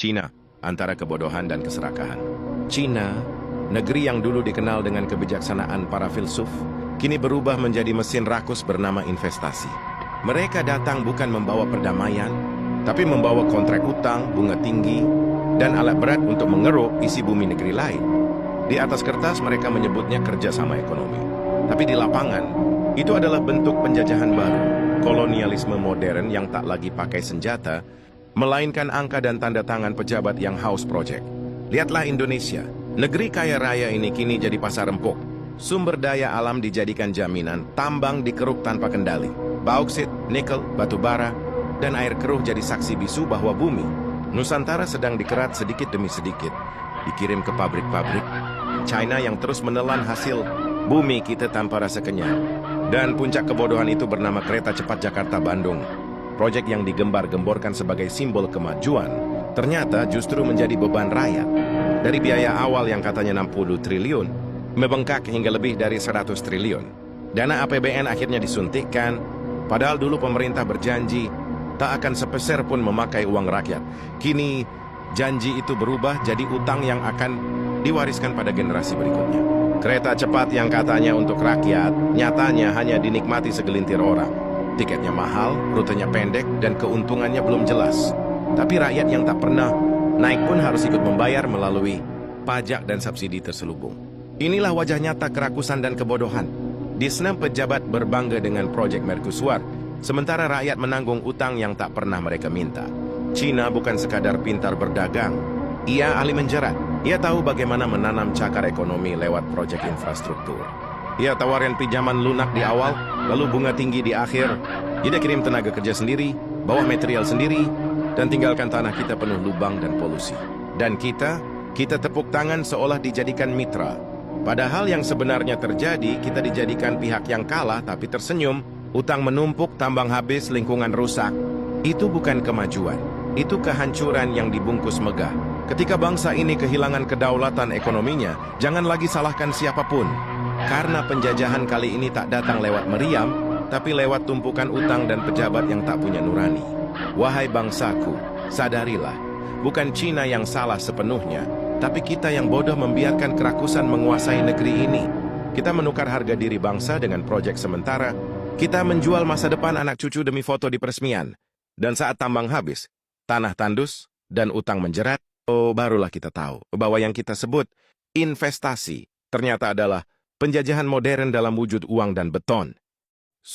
Cina, antara kebodohan dan keserakahan. Cina, negeri yang dulu dikenal dengan kebijaksanaan para filsuf, kini berubah menjadi mesin rakus bernama investasi. Mereka datang bukan membawa perdamaian, tapi membawa kontrak utang, bunga tinggi, dan alat berat untuk mengeruk isi bumi negeri lain. Di atas kertas mereka menyebutnya kerjasama ekonomi. Tapi di lapangan, itu adalah bentuk penjajahan baru, kolonialisme modern yang tak lagi pakai senjata, melainkan angka dan tanda tangan pejabat yang haus proyek. Lihatlah Indonesia, negeri kaya raya ini kini jadi pasar empuk. Sumber daya alam dijadikan jaminan, tambang dikeruk tanpa kendali. Bauksit, nikel, batu bara, dan air keruh jadi saksi bisu bahwa bumi Nusantara sedang dikerat sedikit demi sedikit, dikirim ke pabrik-pabrik China yang terus menelan hasil bumi kita tanpa rasa kenyang. Dan puncak kebodohan itu bernama kereta cepat Jakarta-Bandung. Proyek yang digembar-gemborkan sebagai simbol kemajuan, ternyata justru menjadi beban rakyat. Dari biaya awal yang katanya 60 triliun, membengkak hingga lebih dari 100 triliun. Dana APBN akhirnya disuntikkan, padahal dulu pemerintah berjanji tak akan sepeser pun memakai uang rakyat. Kini, janji itu berubah jadi utang yang akan diwariskan pada generasi berikutnya. Kereta cepat yang katanya untuk rakyat, nyatanya hanya dinikmati segelintir orang. Tiketnya mahal, rutenya pendek, dan keuntungannya belum jelas. Tapi rakyat yang tak pernah naik pun harus ikut membayar melalui pajak dan subsidi terselubung. Inilah wajah nyata kerakusan dan kebodohan. Di senam pejabat berbangga dengan proyek Mercusuar, sementara rakyat menanggung utang yang tak pernah mereka minta. Cina bukan sekadar pintar berdagang, ia ahli menjerat. Ia tahu bagaimana menanam cakar ekonomi lewat proyek infrastruktur. Ia tawarin pinjaman lunak di awal, lalu bunga tinggi di akhir. Dia kirim tenaga kerja sendiri, bawa material sendiri, dan tinggalkan tanah kita penuh lubang dan polusi. Dan kita tepuk tangan seolah dijadikan mitra. Padahal yang sebenarnya terjadi, kita dijadikan pihak yang kalah tapi tersenyum. Utang menumpuk, tambang habis, lingkungan rusak. Itu bukan kemajuan, itu kehancuran yang dibungkus megah. Ketika bangsa ini kehilangan kedaulatan ekonominya, jangan lagi salahkan siapapun. Karena penjajahan kali ini tak datang lewat meriam, tapi lewat tumpukan utang dan pejabat yang tak punya nurani. Wahai bangsaku, sadarilah, bukan Cina yang salah sepenuhnya, tapi kita yang bodoh membiarkan kerakusan menguasai negeri ini. Kita menukar harga diri bangsa dengan proyek sementara. Kita menjual masa depan anak cucu demi foto di peresmian. Dan saat tambang habis, tanah tandus, dan utang menjerat, barulah kita tahu bahwa yang kita sebut investasi ternyata adalah penjajahan modern dalam wujud uang dan beton.